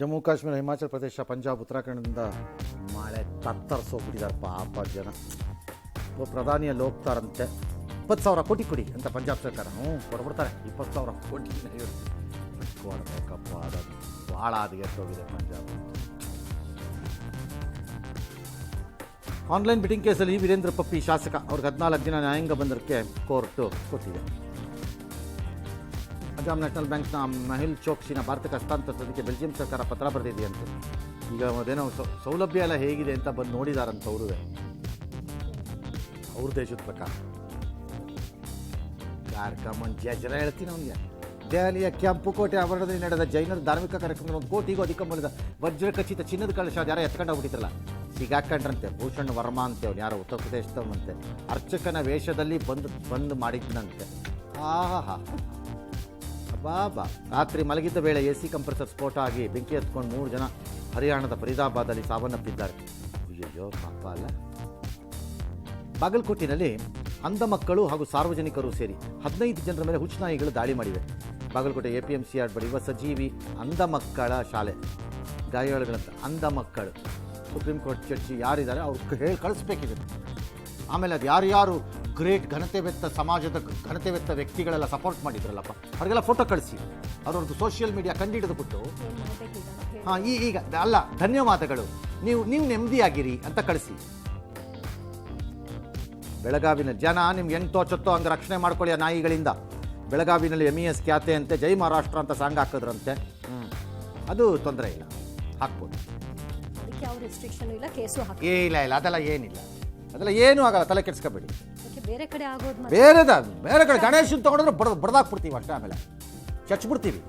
ಜಮ್ಮು ಕಾಶ್ಮೀರ, ಹಿಮಾಚಲ ಪ್ರದೇಶ, ಪಂಜಾಬ್, ಉತ್ತರಾಖಂಡದಿಂದ ಮಳೆ ತತ್ತರಿಸೋಗ್ಬಿಟ್ಟಿದ್ದಾರೆ ಪಾಪ ಜನ. ಪ್ರಧಾನಿಯಲ್ಲಿ ಹೋಗ್ತಾರಂತೆ 20,000 ಕೋಟಿ ಕೊಡಿ ಅಂತ ಪಂಜಾಬ್ ಸರ್ಕಾರ. ಕೊಡ್ಬಿಡ್ತಾರೆ 20,000 ಕೋಟಿ ಕೊಡಬೇಕಪ್ಪ. ಅದು ಭಾಳ ಹದಗೆಟ್ಟೋಗಿದೆ ಪಂಜಾಬ್. ಆನ್ಲೈನ್ ಬಿಟ್ಟಿಂಗ್ ಕೇಸಲ್ಲಿ ವೀರೇಂದ್ರ ಪಪ್ಪಿ ಶಾಸಕ ಅವ್ರಿಗೆ 14 ದಿನ ನ್ಯಾಯಾಂಗ ಬಂಧನಕ್ಕೆ ಕೋರ್ಟು ಕೊಟ್ಟಿದೆ. ಪಂಜಾಬ್ ನ್ಯಾಷನಲ್ ಬ್ಯಾಂಕ್ನ ಮೆಹುಲ್ ಚೋಕ್ಸಿನ ಭಾರತಕ್ಕೆ ಹಸ್ತಾಂತರಿಸೋದಕ್ಕೆ ಬೆಲ್ಜಿಯಂ ಸರ್ಕಾರ ಪತ್ರ ಬರೆದಿದೆಯಂತೆ. ಈಗ ಅದೇನೋ ಸೌಲಭ್ಯ ಎಲ್ಲ ಹೇಗಿದೆ ಅಂತ ಬಂದು ನೋಡಿದಾರಂತ ಅವ್ರ ದೇಶದ ಪ್ರಕಾರ. ಕಾರ್ಕಮನ್ ಜರ ಹೇಳ್ತೀನಿ ಅವನಿಗೆ. ದೆಹಲಿಯ ಕೆಂಪುಕೋಟೆ ಆವರಣದಲ್ಲಿ ನಡೆದ ಜೈನರ ಧಾರ್ಮಿಕ ಕಾರ್ಯಕ್ರಮದಲ್ಲಿ 1 ಕೋಟಿಗೂ ಅಧಿಕ ಮೌಲ್ಯದ ವಜ್ರಖಚಿತ ಚಿನ್ನದ ಕಳಶ ಯಾರೋ ಎತ್ಕೊಂಡು ಹೋಗ್ಬಿಟ್ಟಿದ್ರಲ್ಲ, ಸಿಗಾಕೊಂಡ್ರಂತೆ. ಭೂಷಣ್ ವರ್ಮಾ ಅಂತೆ ಅವ್ನು, ಯಾರೋ ಉತ್ತರ ಪ್ರದೇಶದವನಂತೆ. ಅರ್ಚಕನ ವೇಷದಲ್ಲಿ ಬಂದು ಮಾಡಿದ್ನಂತೆ. ಆಹಾ ಬಾಬಾ. ರಾತ್ರಿ ಮಲಗಿದ್ದ ವೇಳೆ AC ಕಂಪ್ರೆಸರ್ ಸ್ಫೋಟ ಆಗಿ ಬೆಂಕಿ ಹತ್ಕೊಂಡು 3 ಜನ ಹರಿಯಾಣದ ಫರೀದಾಬಾದಲ್ಲಿ ಸಾವನ್ನಪ್ಪಿದ್ದಾರೆ. ಅಯ್ಯೋ ಪಾಪ ಅಲ್ಲ. ಬಾಗಲಕೋಟೆಯಲ್ಲಿ ಅಂಧ ಮಕ್ಕಳು ಹಾಗೂ ಸಾರ್ವಜನಿಕರು ಸೇರಿ 15 ಜನರ ಮೇಲೆ ಹುಚ್ಚುನಾಯಿಗಳು ದಾಳಿ ಮಾಡಿವೆ. ಬಾಗಲಕೋಟೆ APMC ಯಾರ್ಡ್ ಬಳಿ ಯುವ ಸಜೀವಿ ಅಂಧ ಮಕ್ಕಳ ಶಾಲೆ. ಗಾಯಾಳುಗಳಂತ ಅಂಧ ಮಕ್ಕಳು. ಸುಪ್ರೀಂ ಕೋರ್ಟ್ ಜಡ್ಜಿ ಯಾರಿದ್ದಾರೆ ಅವ್ರು ಹೇಳಿ ಕಳಿಸ್ಬೇಕಿದೆ. ಆಮೇಲೆ ಅದು ಯಾರು ಗ್ರೇಟ್ ಘನತೆವೆತ್ತ ಸಮಾಜದ ಘನತೆವೆತ್ತ ವ್ಯಕ್ತಿಗಳೆಲ್ಲ ಸಪೋರ್ಟ್ ಮಾಡಿದ್ರಲ್ಲಪ್ಪ, ಅವ್ರಿಗೆಲ್ಲ ಫೋಟೋ ಕಳಿಸಿ. ಅವ್ರದ್ದು ಸೋಷಿಯಲ್ ಮೀಡಿಯಾ ಕಂಡಿಡಿದುಬಿಟ್ಟು ಈಗ ಅಲ್ಲ, ಧನ್ಯವಾದಗಳು, ನೀವು ನೆಮ್ಮದಿಯಾಗಿರಿ ಅಂತ ಕಳಿಸಿ. ಬೆಳಗಾವಿನ ಜನ ನಿಮ್ಗೆ ಹೆಂಗೆ ತೋಚತ್ತೋ ಹಂಗೆ ರಕ್ಷಣೆ ಮಾಡ್ಕೊಳ್ಳಿ ಆ ನಾಯಿಗಳಿಂದ. ಬೆಳಗಾವಿನಲ್ಲಿ MES ಖ್ಯಾತೆ ಅಂತೆ, ಜೈ ಮಹಾರಾಷ್ಟ್ರ ಅಂತ ಸಾಂಗ್ ಹಾಕಿದ್ರಂತೆ. ಅದು ತೊಂದರೆ ಇಲ್ಲ, ಹಾಕ್ಬೋದು. ಇಲ್ಲ ಅದೆಲ್ಲ ಏನಿಲ್ಲ, ಅದೆಲ್ಲ ಏನೂ ಆಗಲ್ಲ, ತಲೆ ಕೆಡ್ಸ್ಕೊಬೇಡಿ. ಬೇರೆ ಕಡೆ ಗಣೇಶನ್ ತಗೊಂಡ್ರೆ ಬಡ್ದಾಕ್ಬಿಡ್ತೀವಿ ಅಷ್ಟೇ. ಆಮೇಲೆ ಚಚ್ಬಿಡ್ತೀವಿ,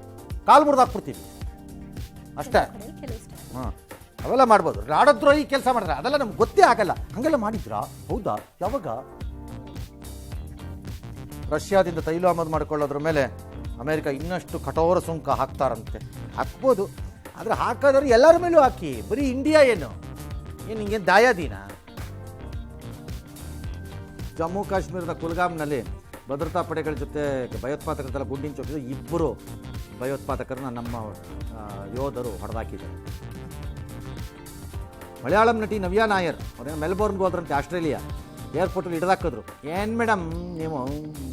ಕಾಲು ಮುರಿದಾಕ್ಬಿಡ್ತೀವಿ ಅಷ್ಟೇ. ಅವೆಲ್ಲ ಮಾಡ್ಬೋದು. ರಾಡದ್ರೋಹಿ ಕೆಲಸ ಮಾಡಿದ್ರೆ ಅದೆಲ್ಲ ನಮ್ಗೆ ಗೊತ್ತೇ ಆಗಲ್ಲ. ಹಂಗೆಲ್ಲ ಮಾಡಿದ್ರಾ? ಹೌದಾ? ಯಾವಾಗ? ರಷ್ಯಾದಿಂದ ತೈಲ ಆಮದು ಮಾಡಿಕೊಳ್ಳೋದ್ರ ಮೇಲೆ ಅಮೆರಿಕ ಇನ್ನಷ್ಟು ಕಠೋರ ಸುಂಕ ಹಾಕ್ತಾರಂತೆ. ಹಾಕ್ಬೋದು, ಆದರೆ ಹಾಕೋದ್ರೆ ಎಲ್ಲರ ಮೇಲೂ ಹಾಕಿ. ಬರೀ ಇಂಡಿಯಾ ಏನು ಹಿಂಗೇನು ದಾಯಾದೀನ? ಜಮ್ಮು ಕಾಶ್ಮೀರದ ಕುಲ್ಗಾಮ್ನಲ್ಲಿ ಭದ್ರತಾ ಪಡೆಗಳ ಜೊತೆ ಭಯೋತ್ಪಾದಕರೆಲ್ಲ ಗುಂಡಿನ ಚೊಕ್ಕಿದ 2 ಭಯೋತ್ಪಾದಕರನ್ನ ನಮ್ಮ ಯೋಧರು ಹೊಡೆದಾಕಿದ್ದಾರೆ. ಮಲಯಾಳಂ ನಟಿ ನವ್ಯಾ ನಾಯರ್ ಅವ್ರೇನು ಮೆಲ್ಬೋರ್ನ್ಗೆ ಹೋದ್ರಂತೆ, ಆಸ್ಟ್ರೇಲಿಯಾ. ಏರ್ಪೋರ್ಟಲ್ಲಿ ಹಿಡ್ದಾಕಿದ್ರು. ಏನು ಮೇಡಮ್ ನೀವು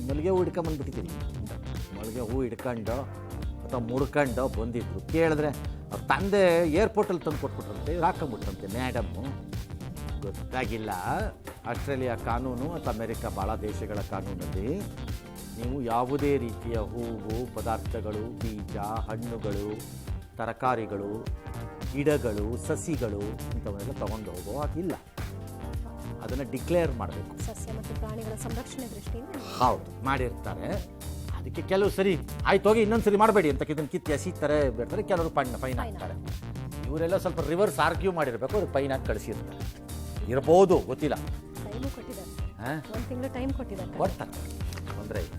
ಮಲ್ಲಿಗೆ ಹೂ ಹಿಡ್ಕೊಂಬಂದ್ಬಿಟ್ಟಿದ್ದೀರಿ? ಮಲ್ಲಿಗೆ ಹೂ ಹಿಡ್ಕೊಂಡು ಅಥವಾ ಮುಡ್ಕೊಂಡು ಬಂದಿದ್ರು. ಕೇಳಿದ್ರೆ ಅವ್ರ ತಂದೆ ಏರ್ಪೋರ್ಟಲ್ಲಿ ತಂದು ಕೊಟ್ಬಿಟ್ರಂತೆ, ಹಾಕೊಂಬಿಟ್ರಂತೆ. ಮೇಡಮ್ಮು ಗೊತ್ತಾಗಿಲ್ಲ. ಆಸ್ಟ್ರೇಲಿಯಾ ಕಾನೂನು ಅಥವಾ ಅಮೆರಿಕ ಭಾಳ ದೇಶಗಳ ಕಾನೂನಲ್ಲಿ ನೀವು ಯಾವುದೇ ರೀತಿಯ ಹೂವು, ಪದಾರ್ಥಗಳು, ಬೀಜ, ಹಣ್ಣುಗಳು, ತರಕಾರಿಗಳು, ಗಿಡಗಳು, ಸಸಿಗಳು ಇಂಥವನ್ನೆಲ್ಲ ತೊಗೊಂಡು ಹೋಗೋ ಹಾಗಿಲ್ಲ. ಅದನ್ನು ಡಿಕ್ಲೇರ್ ಮಾಡಬೇಕು. ಸಸ್ಯ ಮತ್ತು ಪ್ರಾಣಿಗಳ ಸಂರಕ್ಷಣೆ ದೃಷ್ಟಿಯಿಂದ ಹೌದು ಮಾಡಿರ್ತಾರೆ. ಅದಕ್ಕೆ ಕೆಲವು ಸರಿ ಆಯ್ತು ಹೋಗಿ ಇನ್ನೊಂದು ಸರಿ ಮಾಡಬೇಡಿ ಅಂತ ಇದನ್ನು ಕಿತ್ತು ಎಸಿತಾರೆ ಬಿಡ್ತಾರೆ. ಕೆಲವರು ಫೈನ್ ಹಾಕ್ತಾರೆ. ಇವರೆಲ್ಲ ಸ್ವಲ್ಪ ರಿವರ್ಸ್ ಆರ್ಗ್ಯೂ ಮಾಡಿರಬೇಕು, ಅವ್ರಿಗೆ ಫೈನ್ ಹಾಕಿ ಕಳಿಸಿರ್ತಾರೆ. ಇರ್ಬೋದು, ಗೊತ್ತಿಲ್ಲ. ಟೈಮು ಕೊಟ್ಟಿದ್ದಾರೆ, 1 ತಿಂಗಳು ಟೈಮ್ ಕೊಟ್ಟಿದ್ದಾರೆ. ತೊಂದರೆ ಇಲ್ಲ.